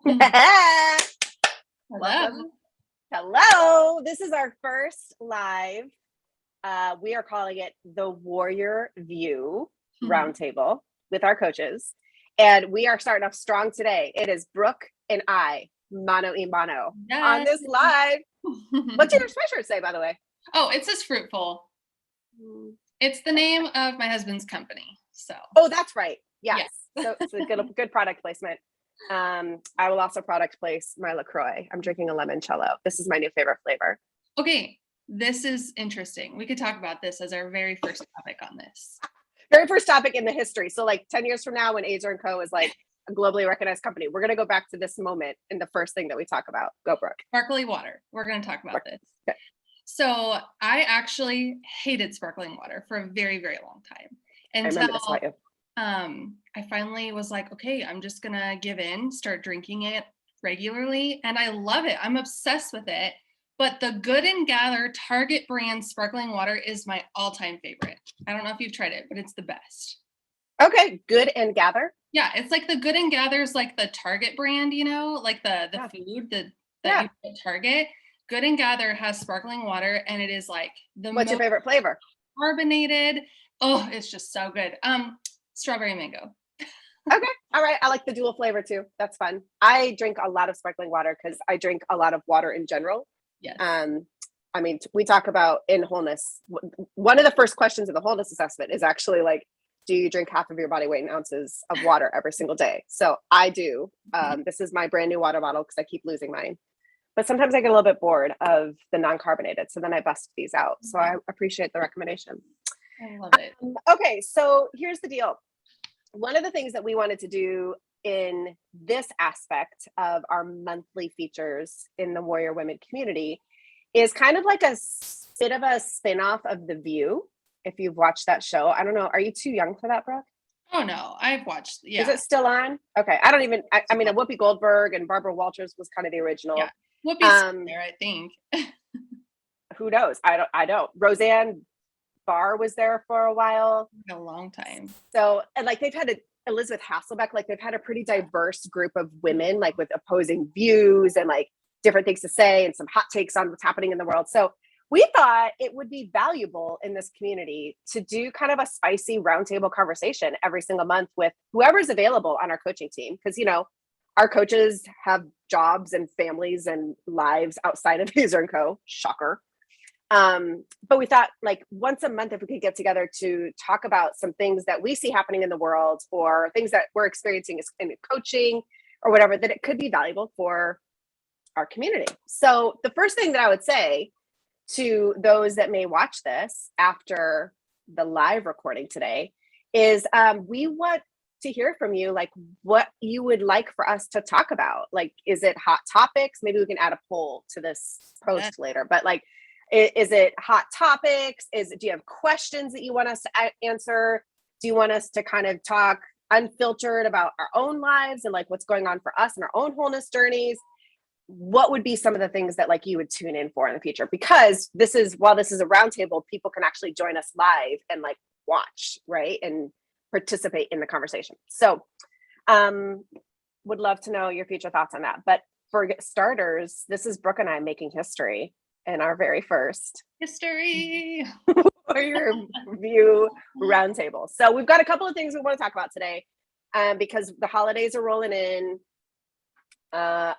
Hello. Welcome. Hello. This is our first live. We are calling it the Warrior View Roundtable with our coaches. And we are starting off strong today. It is Brooke and I, mano y mano, on this live. What's your sweatshirt say, by the way? Oh, it says Fruitful. It's the name of my husband's company. So. Oh, that's right. Yes. So it's a good product placement. I will also product place my LaCroix. I'm drinking a limoncello. This is my new favorite flavor. Okay, this is interesting. We could talk about this as our very first topic on this. Very first topic in the history. So like 10 years from now when Ezer Co is like a globally recognized company, we're going to go back to this moment in the first thing that we talk about. Go, Brooke. Sparkly water. We're going to talk about this. Okay. So I actually hated sparkling water for a very, very long time. I remember this about you. I finally was like, okay, I'm just gonna give in, start drinking it regularly, and I love it. I'm obsessed with it. But the Good and Gather Target brand sparkling water is my all-time favorite. I don't know if you've tried it, but it's the best. Okay, Good and Gather. Yeah, it's like the Good and Gather's like the Target brand, you know, like the food that you get at Target. Good and Gather has sparkling water, and it is like the What's your favorite flavor? Carbonated. Oh, it's just so good. Strawberry mango. Okay. All right. I like the dual flavor too. That's fun. I drink a lot of sparkling water because I drink a lot of water in general. Yes. I mean, we talk about in wholeness. One of the first questions of the wholeness assessment is actually like, do you drink half of your body weight in ounces of water every single day? So I do. This is my brand new water bottle because I keep losing mine. But sometimes I get a little bit bored of the non-carbonated. So then I bust these out. So I appreciate the recommendation. I love it. Okay, so here's the deal. One of the things that we wanted to do in this aspect of our monthly features in the Warrior Women community is kind of like a bit of a spin-off of The View. If you've watched that show, I don't know. Are you too young for that, Brooke? Oh no, I've watched. Yeah. Is it still on? Okay, I don't even. I mean, Whoopi Goldberg and Barbara Walters was kind of the original. Yeah, Whoopi's there, I think. Who knows? I don't. Roseanne Barr was there for a while. A long time. So, and like they've had Elizabeth Hasselbeck, like they've had a pretty diverse group of women, like with opposing views and like different things to say and some hot takes on what's happening in the world. So we thought it would be valuable in this community to do kind of a spicy roundtable conversation every single month with whoever's available on our coaching team. Because, you know, our coaches have jobs and families and lives outside of Ezer Co. Shocker. But we thought like once a month, if we could get together to talk about some things that we see happening in the world or things that we're experiencing in coaching or whatever, that it could be valuable for our community. So the first thing that I would say to those that may watch this after the live recording today is we want to hear from you, like what you would like for us to talk about. Like, is it hot topics? Maybe we can add a poll to this post later, but like, is it hot topics? Do you have questions that you want us to answer? Do you want us to kind of talk unfiltered about our own lives and like what's going on for us in our own wholeness journeys? What would be some of the things that like you would tune in for in the future? Because while this is a roundtable, people can actually join us live and like watch, right? And participate in the conversation. So would love to know your future thoughts on that. But for starters, this is Brooke and I making history in our very first history Warrior View roundtable. So we've got a couple of things we want to talk about today because the holidays are rolling in. And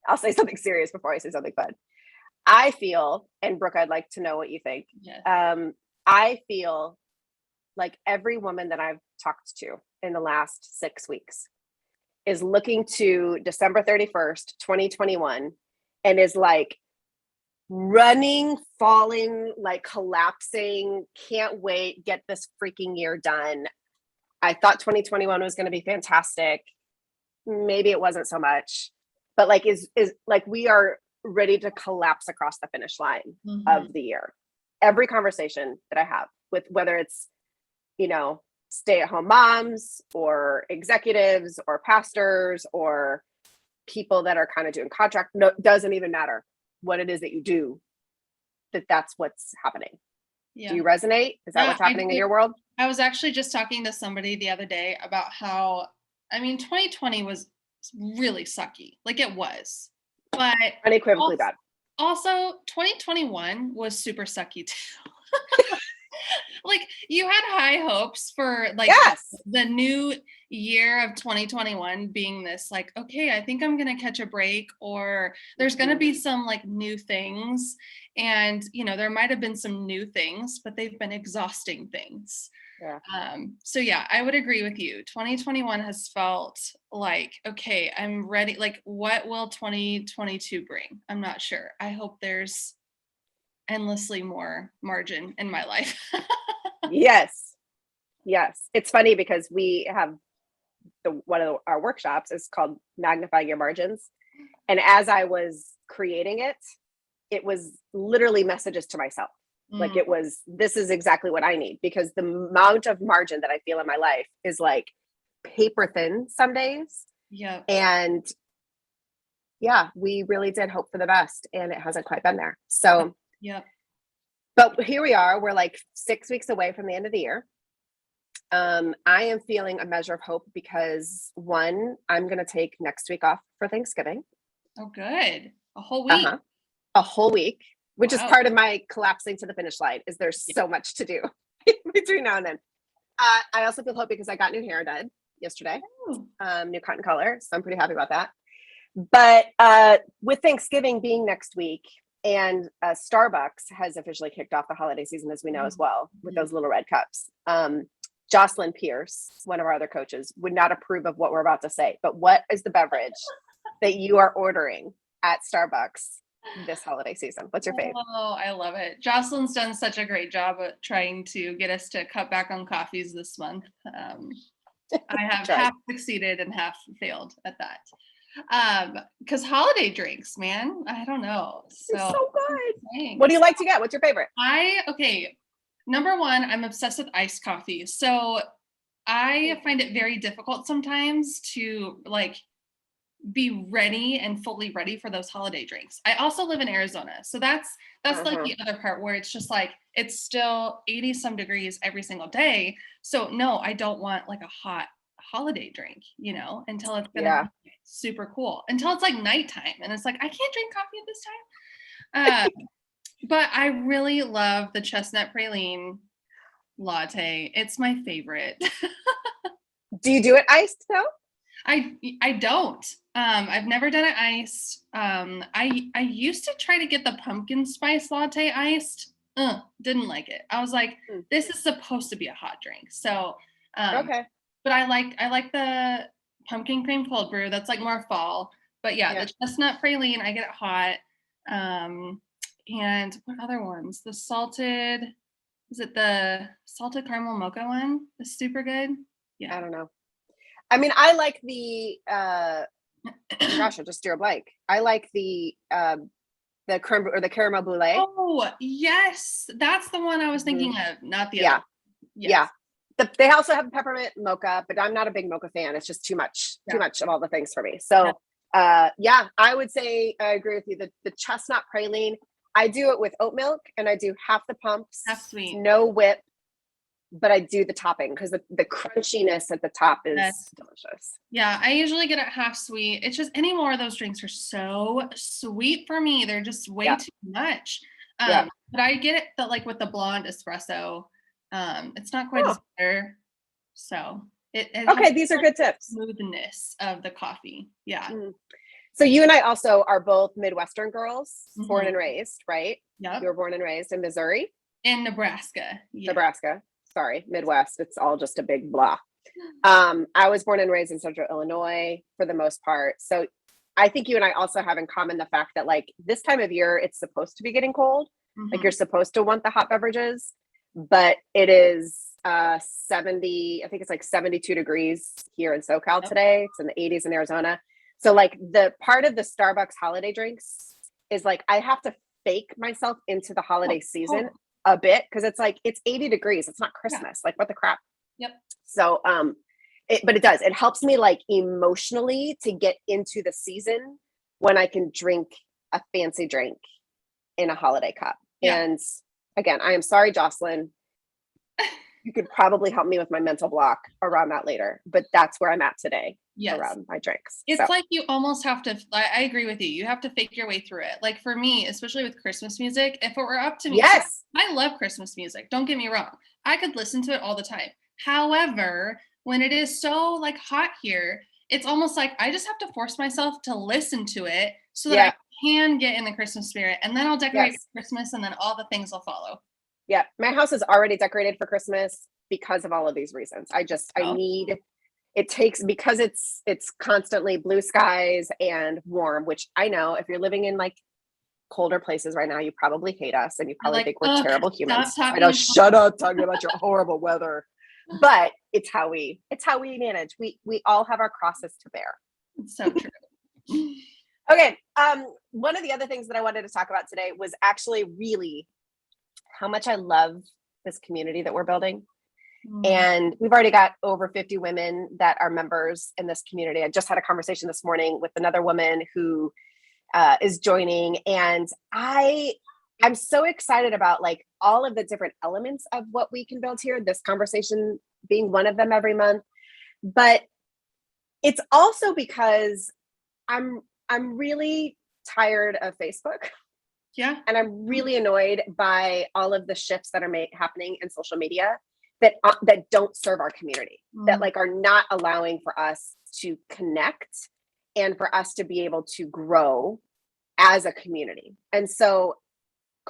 I'll say something serious before I say something fun. I feel, and Brooke, I'd like to know what you think. Yes. I feel like every woman that I've talked to in the last 6 weeks is looking to December 31st, 2021, and is like running, falling, like collapsing, can't wait, get this freaking year done. I thought 2021 was going to be fantastic. Maybe it wasn't so much, but like is like we are ready to collapse across the finish line of the year. Every conversation that I have with whether it's, you know, stay-at-home moms or executives or pastors or people that are kind of doing contract, no, doesn't even matter what it is that you do, that's what's happening. Yeah. Do you resonate? Is that what's happening in your world? I was actually just talking to somebody the other day about how I mean, 2020 was really sucky. Like it was. But Unequivocally bad. also 2021 was super sucky too. Like you had high hopes for like Yes. the new year of 2021 being this like, okay, I think I'm gonna catch a break, or there's gonna be some like new things. And there might have been some new things, but they've been exhausting things. Yeah. So yeah, I would agree with you. 2021 has felt like, okay, I'm ready. Like, what will 2022 bring? I'm not sure. I hope there's endlessly more margin in my life. Yes. Yes. It's funny because we have one of our workshops is called Magnifying Your Margins. And as I was creating it, it was literally messages to myself. Like it was, this is exactly what I need, because the amount of margin that I feel in my life is like paper thin some days. Yeah. And yeah, we really did hope for the best, and it hasn't quite been there. So, yeah. But here we are, we're like 6 weeks away from the end of the year. I am feeling a measure of hope because one, I'm going to take next week off for Thanksgiving. Oh, good. A whole week. A whole week, which is Wow. part of my collapsing to the finish line, is there's so much to do between now and then. I also feel hope because I got new hair done yesterday, new cotton color. So I'm pretty happy about that. But with Thanksgiving being next week, and Starbucks has officially kicked off the holiday season, as we know, as well, with those little red cups. Jocelyn Pierce, one of our other coaches, would not approve of what we're about to say, but what is the beverage that you are ordering at Starbucks this holiday season? What's your fave? Oh, I love it. Jocelyn's done such a great job at trying to get us to cut back on coffees this month. I have half succeeded and half failed at that. Because holiday drinks, man, I don't know. So good. Thanks. What do you like to get? What's your favorite? Okay. Number one, I'm obsessed with iced coffee. So I find it very difficult sometimes to like be ready and fully ready for those holiday drinks. I also live in Arizona. So that's like the other part where it's just like, it's still 80 some degrees every single day. So no, I don't want like a hot holiday drink, until it's gonna be super cool, until it's like nighttime. And it's like, I can't drink coffee at this time. But I really love the chestnut praline latte. It's my favorite. Do you do it iced though? I don't. I've never done it iced. I used to try to get the pumpkin spice latte iced. Didn't like it. I was like, this is supposed to be a hot drink. So okay. But I like the pumpkin cream cold brew. That's like more fall. But yeah, the chestnut praline, I get it hot. And what other ones? Is it the salted caramel mocha one? It's super good. Yeah. I don't know. I mean, I like the gosh, I just drew a blank. I like the creme or the caramel brulee. Oh yes, that's the one I was thinking of, not the other. Yes. Yeah. They also have peppermint mocha, but I'm not a big mocha fan. It's just too much of all the things for me. So I would say I agree with you. The chestnut praline, I do it with oat milk, and I do half the pumps, half sweet, no whip, but I do the topping because the crunchiness at the top is delicious. Yeah, I usually get it half sweet. It's just any more of those drinks are so sweet for me. They're just way too much. But I get it that like with the blonde espresso, it's not quite as bitter. So it okay, these are good tips. Smoothness of the coffee. Yeah. So you and I also are both Midwestern girls, born and raised, right? Yep. You were born and raised in Missouri? In Nebraska. Yeah. Nebraska. Sorry, Midwest. It's all just a big blah. I was born and raised in Central Illinois for the most part. So I think you and I also have in common the fact that like this time of year, it's supposed to be getting cold. Like you're supposed to want the hot beverages, but it is 70, I think it's like 72 degrees here in SoCal today. It's in the 80s in Arizona. So like the part of the Starbucks holiday drinks is like, I have to fake myself into the holiday season a bit, because it's like, it's 80 degrees. It's not Christmas. Like what the crap? Yep. So, but it helps me like emotionally to get into the season when I can drink a fancy drink in a holiday cup. Yeah. And again, I am sorry, Jocelyn, You could probably help me with my mental block around that later, but that's where I'm at today. Yes. Around my drinks. It's like you almost have to, I agree with you. You have to fake your way through it. Like for me, especially with Christmas music, if it were up to me, yes, I love Christmas music. Don't get me wrong. I could listen to it all the time. However, when it is so like hot here, it's almost like I just have to force myself to listen to it so that I can get in the Christmas spirit. And then I'll decorate for Christmas and then all the things will follow. Yeah. My house is already decorated for Christmas because of all of these reasons. I need, it takes, because it's constantly blue skies and warm, which I know if you're living in like colder places right now, you probably hate us and you probably think we're terrible humans. I know, shut up talking about your horrible weather. But it's how we manage. We all have our crosses to bear. It's so true. Okay. One of the other things that I wanted to talk about today was actually really how much I love this community that we're building. And we've already got over 50 women that are members in this community. I just had a conversation this morning with another woman who is joining, and I'm so excited about like all of the different elements of what we can build here, this conversation being one of them every month. But it's also because I'm really tired of Facebook. Yeah. And I'm really annoyed by all of the shifts that are happening in social media that don't serve our community, that like are not allowing for us to connect and for us to be able to grow as a community. And so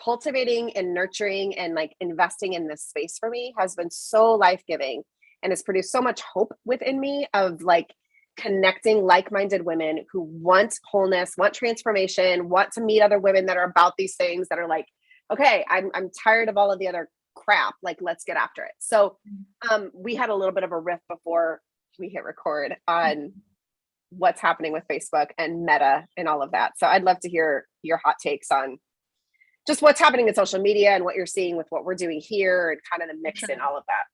cultivating and nurturing and like investing in this space for me has been so life-giving and has produced so much hope within me of like connecting like-minded women who want wholeness, want transformation, want to meet other women that are about these things, that are like, okay, I'm tired of all of the other crap, like let's get after it. So we had a little bit of a riff before we hit record on what's happening with Facebook and Meta and all of that. So I'd love to hear your hot takes on just what's happening in social media and what you're seeing with what we're doing here and kind of the mix in all of that.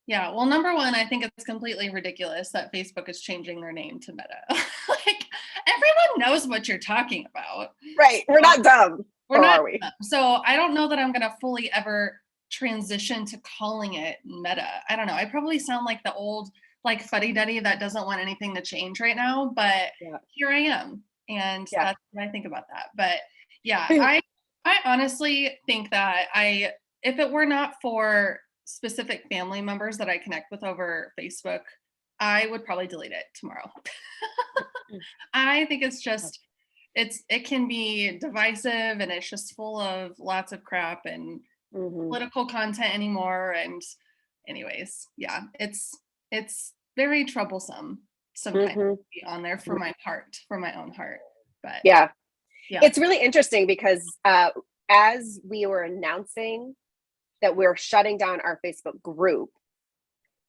Yeah. Well, number one, I think it's completely ridiculous that Facebook is changing their name to Meta. Like everyone knows what you're talking about. Right. We're not dumb. We're not are we? Dumb. So I don't know that I'm going to fully ever transition to calling it Meta. I don't know. I probably sound like the old like fuddy-duddy that doesn't want anything to change right now, but here I am. And that's what I think about that. But yeah, I honestly think that if it were not for specific family members that I connect with over Facebook, I would probably delete it tomorrow. I think it's just, it can be divisive and it's just full of lots of crap and political content anymore. And anyways, yeah, it's very troublesome sometimes to be on there for my own heart. But yeah. It's really interesting because as we were announcing that we're shutting down our Facebook group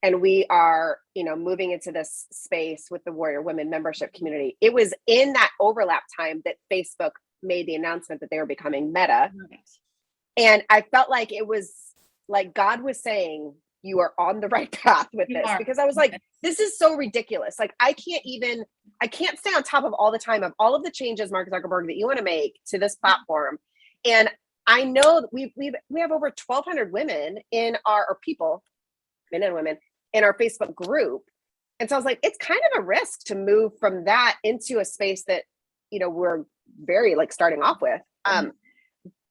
and we are, moving into this space with the Warrior Women membership community, it was in that overlap time that Facebook made the announcement that they were becoming Meta. And I felt like it was like God was saying, you are on the right path with this, because I was like, this is so ridiculous. Like, I can't stay on top of all the time of all of the changes, Mark Zuckerberg, that you want to make to this platform. And I know that we have over 1,200 women in or people, men and women, in our Facebook group. And so I was like, it's kind of a risk to move from that into a space that, we're very like starting off with.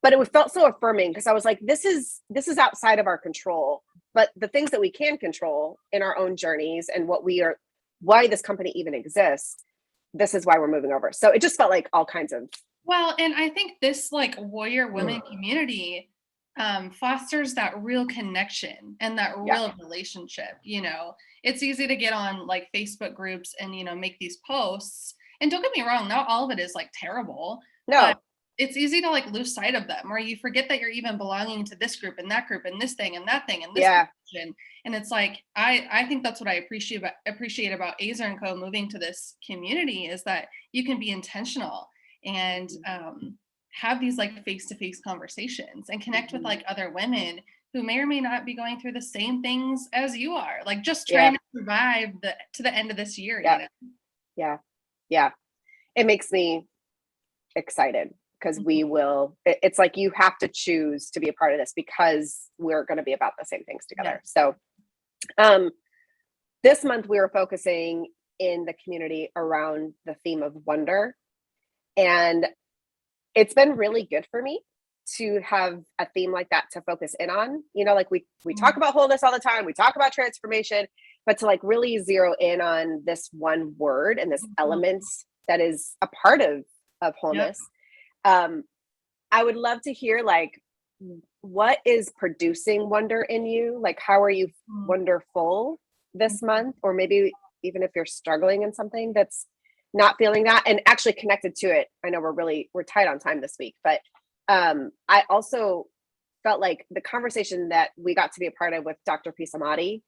But it felt so affirming because I was like, this is outside of our control. But the things that we can control in our own journeys and why this company even exists, this is why we're moving over. So it just felt like all kinds of. Well, and I think this like Warrior Women community fosters that real connection and that real relationship. It's easy to get on like Facebook groups and, make these posts. And don't get me wrong, not all of it is like terrible. No. But it's easy to like lose sight of them, or you forget that you're even belonging to this group and that group and this thing and that thing and this position. And it's like, I think that's what I appreciate about Ezer Co moving to this community, is that you can be intentional and have these like face-to-face conversations and connect with like other women who may or may not be going through the same things as you are, like just trying to survive to the end of this year. Yeah. It makes me excited because we will, it's like you have to choose to be a part of this because we're going to be about the same things together. So this month we were focusing in the community around the theme of wonder. And it's been really good for me to have a theme like that to focus in on. You know, like we talk about wholeness all the time, we talk about transformation, but to like really zero in on this one word and this element that is a part of wholeness. I would love to hear like what is producing wonder in you? Like how are you wonderful this month? Or maybe even if you're struggling in something that's not feeling that, and actually connected to it. I know we're tight on time this week, but I also felt like the conversation that we got to be a part of with Dr. Amadi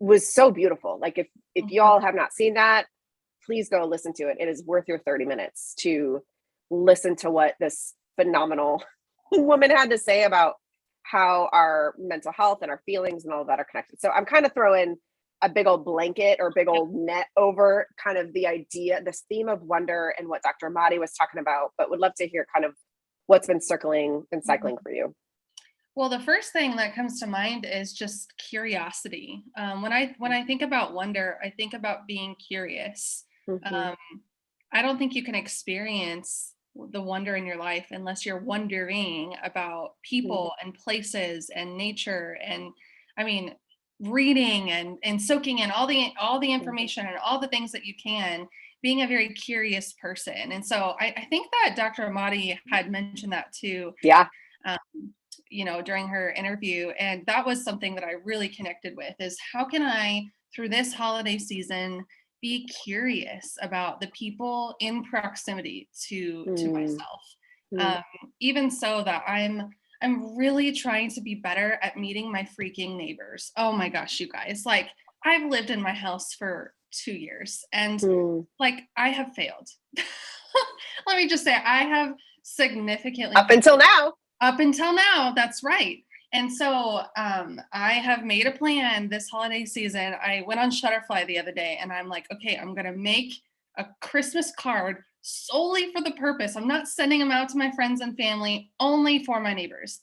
was so beautiful. Like if y'all have not seen that, please go listen to it. It is worth your 30 minutes to listen to what this phenomenal woman had to say about how our mental health and our feelings and all of that are connected. So I'm kind of throwing a big old blanket or big old net over kind of the idea, this theme of wonder and what Dr. Amadi was talking about, but would love to hear kind of what's been circling and cycling for you. Well, the first thing that comes to mind is just curiosity. When I think about wonder, I think about being curious. I don't think you can experience the wonder in your life unless you're wondering about people and places and nature, and I mean reading and soaking in all the information and all the things that you can, being a very curious person. And so I think that Dr. Amadi had mentioned that too. You know, during her interview. And that was something that I really connected with, is how can I, through this holiday season, be curious about the people in proximity to myself. Even so that I'm really trying to be better at meeting my freaking neighbors. Oh my gosh, you guys, like I've lived in my house for 2 years and like I have failed. Let me just say, I have significantly up until now, that's right. And so I have made a plan this holiday season. I went on Shutterfly the other day and I'm like, okay, I'm going to make a Christmas card solely for the purpose. I'm not sending them out to my friends and family, only for my neighbors.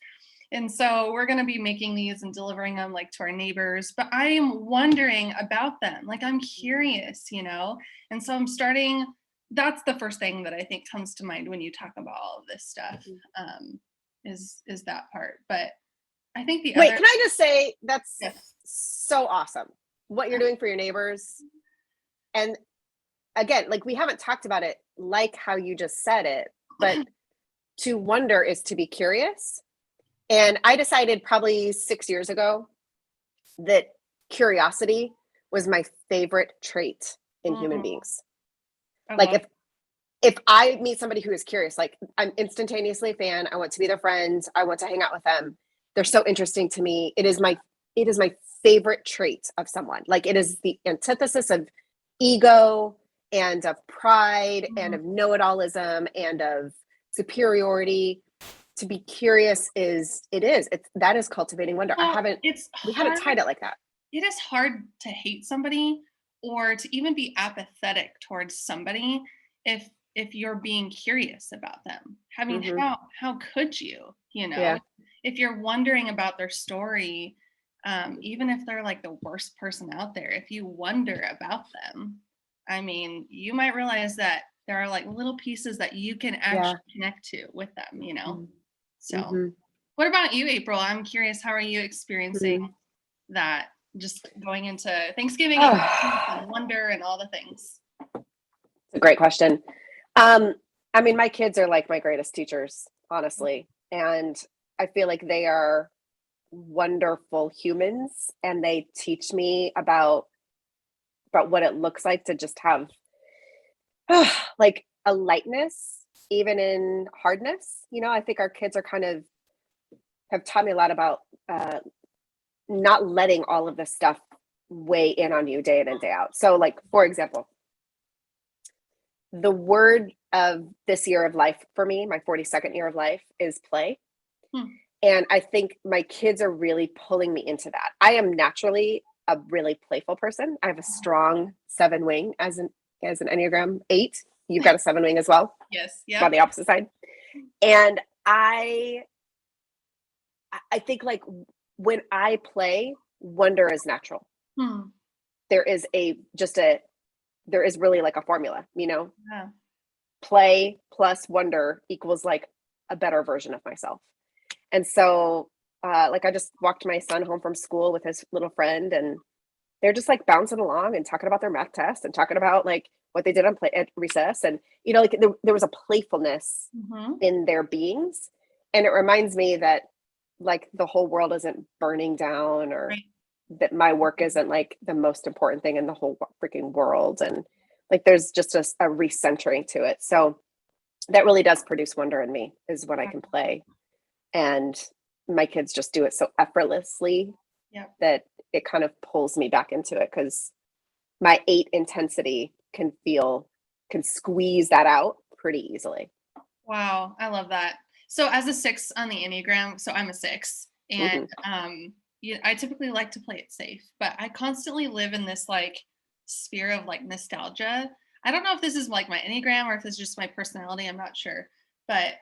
And so we're going to be making these and delivering them like to our neighbors, but I am wondering about them. Like I'm curious, you know? And so I'm starting, that's the first thing that I think comes to mind when you talk about all of this stuff. Is that part. But I think the Wait, can I just say that's so awesome what you're doing for your neighbors. And again, like we haven't talked about it like how you just said it, but to wonder is to be curious. And I decided probably 6 years ago that curiosity was my favorite trait in human beings. Like if I meet somebody who is curious, like I'm instantaneously a fan. I want to be their friend. I want to hang out with them. They're so interesting to me. It is my favorite trait of someone. Like it is the antithesis of ego and of pride and of know-it-allism and of superiority. To be curious that is cultivating wonder. Well, we haven't tied it like that. It is hard to hate somebody or to even be apathetic towards somebody if you're being curious about them. I mean, how could you, you know, if you're wondering about their story, even if they're like the worst person out there, if you wonder about them, I mean, you might realize that there are like little pieces that you can actually connect to with them, you know? So what about you, April? I'm curious, how are you experiencing that, just going into Thanksgiving and wonder and all the things? It's a great question. I mean, my kids are like my greatest teachers, honestly. And I feel like they are wonderful humans and they teach me about what it looks like to just have like a lightness, even in hardness. You know, I think our kids are have taught me a lot about not letting all of this stuff weigh in on you day in and day out. So like, for example, the word of this year of life for me, my 42nd year of life, is play. And I think my kids are really pulling me into that. I am naturally a really playful person. I have a strong 7 wing as an Enneagram 8. You've got a 7 wing as well. Yes. on the Yeah. opposite side. And I think like when I play, wonder is natural. Hmm. There is there is really like a formula, Yeah. play plus wonder equals like a better version of myself. And so, like I just walked my son home from school with his little friend, and they're just like bouncing along and talking about their math test and talking about like what they did on play at recess. And, like there was a playfulness Mm-hmm. in their beings. And it reminds me that like the whole world isn't burning down, or Right. that my work isn't like the most important thing in the whole freaking world. And like there's just a recentering to it. So that really does produce wonder in me, is when I can play. And my kids just do it so effortlessly Yep. that it kind of pulls me back into it, because my 8 intensity can squeeze that out pretty easily. Wow, I love that. So as a 6 on the Enneagram, so I'm a 6, and I typically like to play it safe, but I constantly live in this like sphere of like nostalgia. I don't know if this is like my Enneagram or if it's just my personality, I'm not sure. But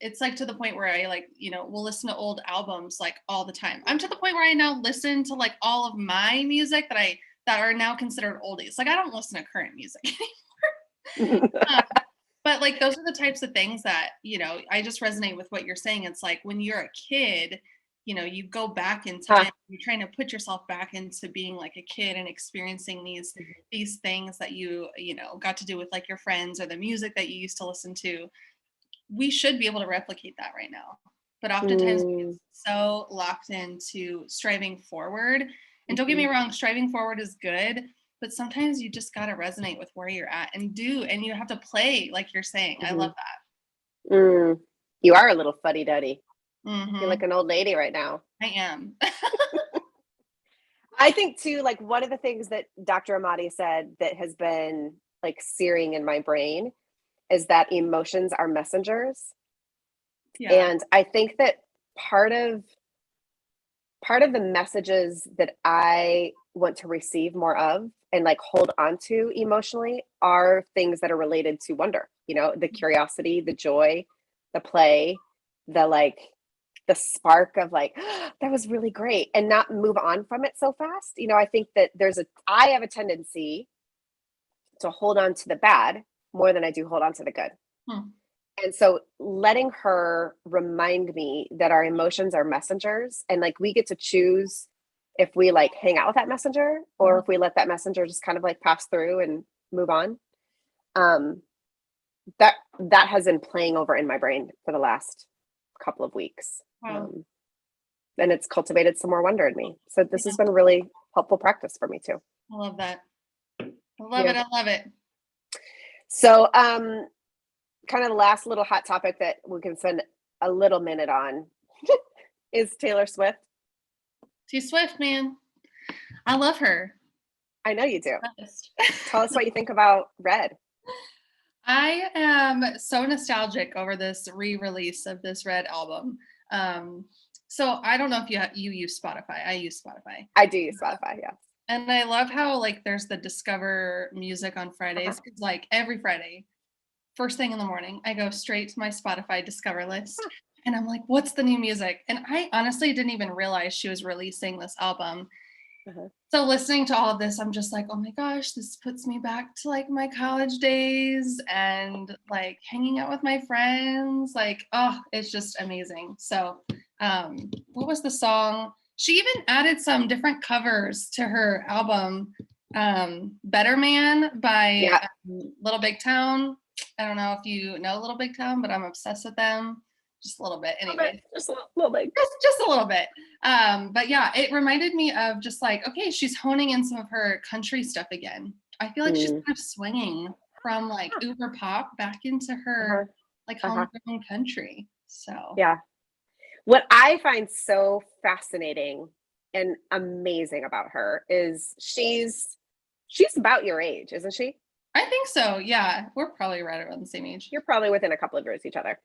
it's like to the point where I like, will listen to old albums like all the time. I'm to the point where I now listen to like all of my music that are now considered oldies. Like I don't listen to current music anymore. But like those are the types of things that, I just resonate with what you're saying. It's like when you're a kid, you go back in time, you're trying to put yourself back into being like a kid and experiencing these things that you got to do with like your friends, or the music that you used to listen to. We should be able to replicate that right now. But oftentimes we get so locked into striving forward. And don't get me wrong, striving forward is good, but sometimes you just got to resonate with where you're at and you have to play like you're saying. I love that. You are a little fuddy-duddy. Mm-hmm. You're like an old lady right now. I am. I think too, like one of the things that Dr. Amadi said that has been like searing in my brain is that emotions are messengers. Yeah. And I think that part of the messages that I want to receive more of and like hold on to emotionally are things that are related to wonder, the curiosity, the joy, the play, the spark of like, that was really great, and not move on from it so fast. I think that I have a tendency to hold on to the bad more than I do hold on to the good. And so letting her remind me that our emotions are messengers, and like we get to choose if we like hang out with that messenger, or if we let that messenger just kind of like pass through and move on. That has been playing over in my brain for the last couple of weeks. Wow. And it's cultivated some more wonder in me. So this has been really helpful practice for me too. I love that. I love it. I love it. So, kind of the last little hot topic that we can spend a little minute on is Taylor Swift. She's Swift, man. I love her. I know you do. Tell us what you think about Red. I am so nostalgic over this re-release of this Red album. So I don't know if you use Spotify. I use Spotify. I do use Spotify, yeah. And I love how like there's the Discover Music on Fridays. It's like every Friday, first thing in the morning, I go straight to my Spotify Discover list. And I'm like, what's the new music? And I honestly didn't even realize she was releasing this album. So listening to all of this, I'm just like, oh my gosh, this puts me back to like my college days and like hanging out with my friends. Like, oh, it's just amazing. So what was the song? She even added some different covers to her album, Better Man by Little Big Town. I don't know if you know Little Big Town, but I'm obsessed with them. Just a little bit anyway. Just a little bit. Just a little bit. But yeah, it reminded me of just like, okay, she's honing in some of her country stuff again. I feel like she's kind of swinging from like uber pop back into her like homegrown country. So yeah. What I find so fascinating and amazing about her is she's about your age, isn't she? I think so. Yeah. We're probably right around the same age. You're probably within a couple of years of each other.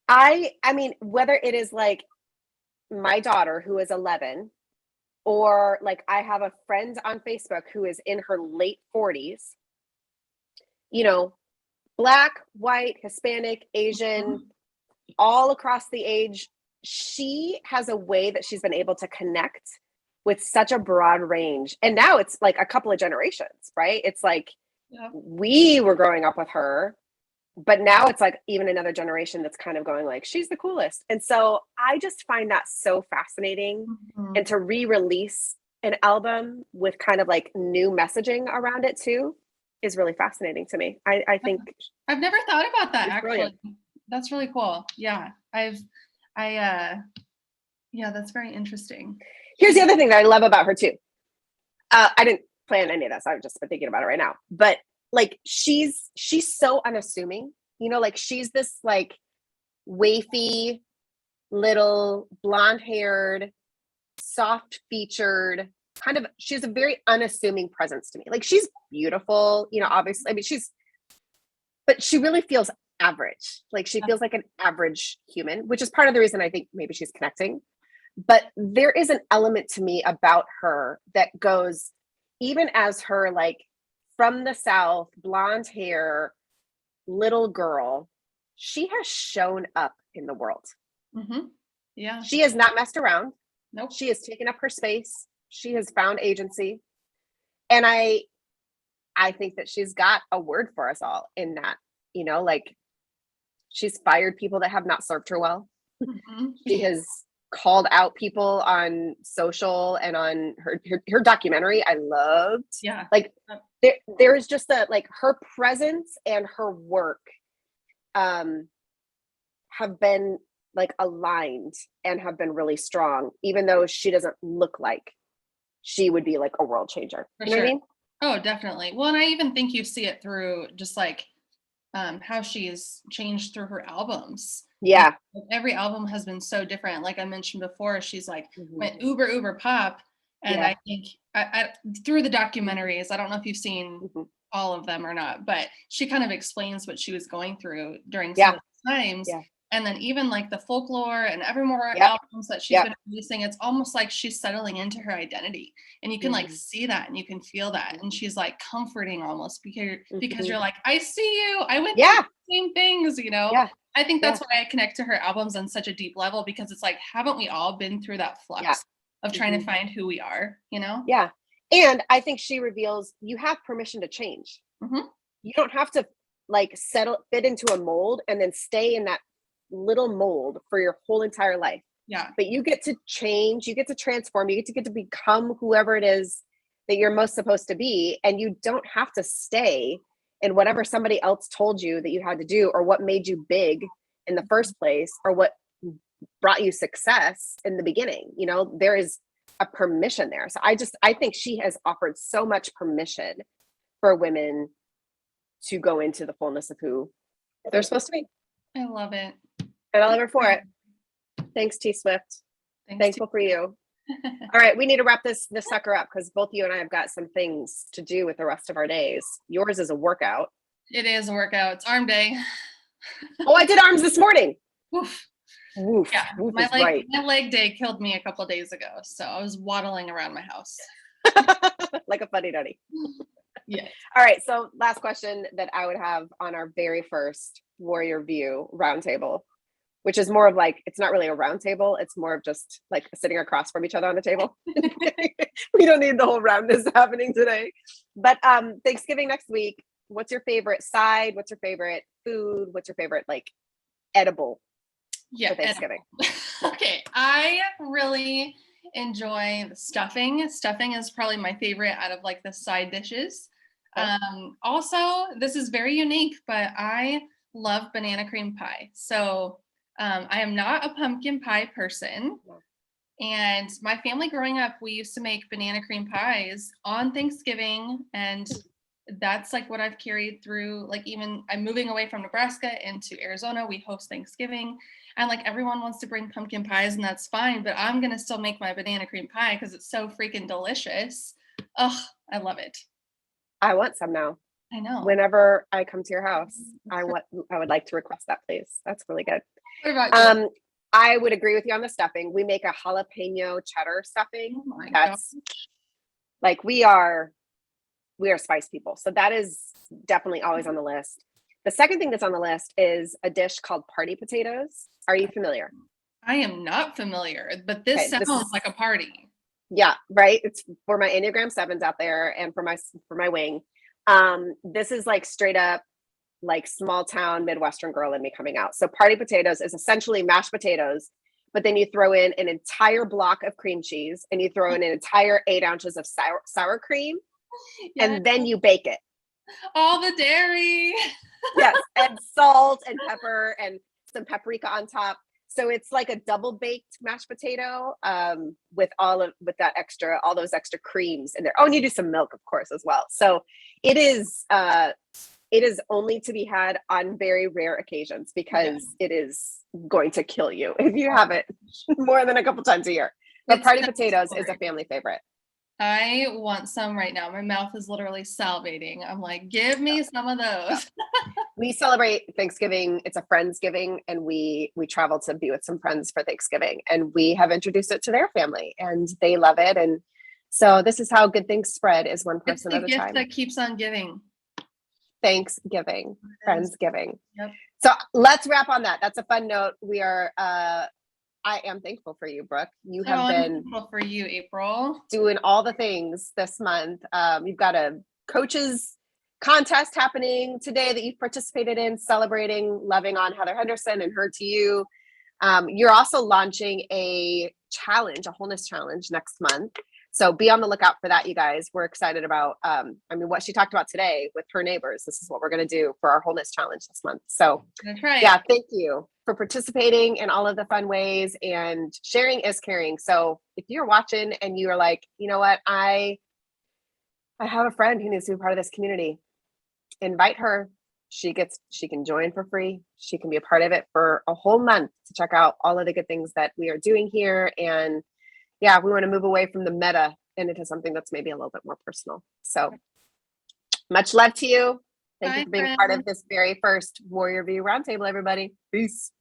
I mean, whether it is like my daughter who is 11, or like I have a friend on Facebook who is in her late 40s, Black, white, Hispanic, Asian, all across the age. She has a way that she's been able to connect with such a broad range. And now it's like a couple of generations, right? It's like we were growing up with her, but now it's like even another generation that's kind of going like, she's the coolest. And so I just find that so fascinating. And to re-release an album with kind of like new messaging around it too is really fascinating to me. I think I've never thought about that actually. Brilliant. That's really cool. Yeah. Yeah, that's very interesting. Here's the other thing that I love about her too. I didn't plan any of this. I've just been thinking about it right now. But like she's so unassuming, you know, like she's this like wafy little blonde-haired, soft-featured kind of, she has a very unassuming presence to me. Like she's beautiful, you know, obviously. I mean, but she really feels average. Like she feels like an average human, which is part of the reason I think maybe she's connecting. But there is an element to me about her that goes, even as her like from the South, blonde hair, little girl, she has shown up in the world. Yeah. She has not messed around. Nope. She has taken up her space. She has found agency. And I think that she's got a word for us all in that, you know, like she's fired people that have not served her well. She has called out people on social and on her documentary. I loved. Yeah. Like there's just a like her presence and her work have been like aligned and have been really strong, even though she doesn't look like she would be like a world changer. For you know sure. what I mean? Oh, definitely. Well, and I even think you see it through just like how she's changed through her albums. Yeah. Every album has been so different. Like I mentioned before, she's like went uber pop. And I think I through the documentaries, I don't know if you've seen all of them or not, but she kind of explains what she was going through during some of the times. Yeah. And then even like the folklore and Evermore albums that she's been releasing, it's almost like she's settling into her identity. And you can like see that and you can feel that. And she's like comforting almost because you're like, I see you. I went through the same things, you know? Yeah. I think that's why I connect to her albums on such a deep level, because it's like, haven't we all been through that flux of trying to find who we are, you know? Yeah. And I think she reveals you have permission to change. You don't have to like fit into a mold and then stay in that little mold for your whole entire life. Yeah. But you get to change, you get to transform, you get to become whoever it is that you're most supposed to be. And you don't have to stay in whatever somebody else told you that you had to do, or what made you big in the first place, or what brought you success in the beginning. You know, there is a permission there. So I think she has offered so much permission for women to go into the fullness of who they're supposed to be. I love it. And I love her for it. Thanks, T Swift. Thankful for you. All right, we need to wrap this sucker up because both you and I have got some things to do with the rest of our days. Yours is a workout. It is a workout. It's arm day. Oh, I did arms this morning. Oof. Oof. Yeah, Oof my leg day killed me a couple of days ago, so I was waddling around my house like a funny duddy. Yeah. All right, so last question that I would have on our very first Warrior View roundtable, which is more of like, it's not really a roundtable, it's more of just like sitting across from each other on the table. We don't need the whole roundness happening today. But Thanksgiving next week, what's your favorite side? What's your favorite food? What's your favorite like edible for Thanksgiving? Okay, I really enjoy the stuffing. Stuffing is probably my favorite out of like the side dishes. Also, this is very unique, but I love banana cream pie. So I am not a pumpkin pie person. And my family growing up, we used to make banana cream pies on Thanksgiving. And that's like what I've carried through. Like even I'm moving away from Nebraska into Arizona. We host Thanksgiving. And like everyone wants to bring pumpkin pies, and that's fine. But I'm going to still make my banana cream pie because it's so freaking delicious. Oh, I love it. I want some now. I know. Whenever I come to your house, I would like to request that, please. That's really good. What about you? I would agree with you on the stuffing. We make a jalapeno cheddar stuffing. Oh my That's like we are spice people. So that is definitely always on the list. The second thing that's on the list is a dish called party potatoes. Are you familiar? I am not familiar, but this Okay, sounds like a party. Yeah, right. It's for my Enneagram 7s out there and for my wing. This is like straight up like small town Midwestern girl in me coming out. So party potatoes is essentially mashed potatoes, but then you throw in an entire block of cream cheese and you throw in an entire 8 ounces of sour cream, Yes. and then you bake it. All the dairy. Yes, and salt and pepper and some paprika on top. So it's like a double baked mashed potato with all those extra creams in there. Oh, and you do some milk, of course, as well. So it is only to be had on very rare occasions because it is going to kill you if you have it more than a couple times a year. But party potatoes is a family favorite. I want some right now. My mouth is literally salivating. I'm like, give me some of those. We celebrate Thanksgiving. It's a Friendsgiving, and we travel to be with some friends for Thanksgiving, and we have introduced it to their family, and they love it. And so this is how good things spread: is one person at a time. It's the gift that keeps on giving. Thanksgiving, Friendsgiving. Yep. So let's wrap on that. That's a fun note. We are. I am thankful for you, Brooke. You have been thankful for you, April, doing all the things this month. You've got a coaches contest happening today that you've participated in, celebrating loving on Heather Henderson and Her to You. You're also launching a challenge, a wholeness challenge next month. So be on the lookout for that, you guys. We're excited about, what she talked about today with her neighbors. This is what we're going to do for our wholeness challenge this month. So yeah, thank you for participating in all of the fun ways, and sharing is caring. So if you're watching and you are like, you know what, I have a friend who needs to be part of this community, invite her. She can join for free. She can be a part of it for a whole month to check out all of the good things that we are doing here. And yeah, we want to move away from the meta and into something that's maybe a little bit more personal. So much love to you. Thank you for being part of this very first Warrior View Roundtable, everybody. Peace.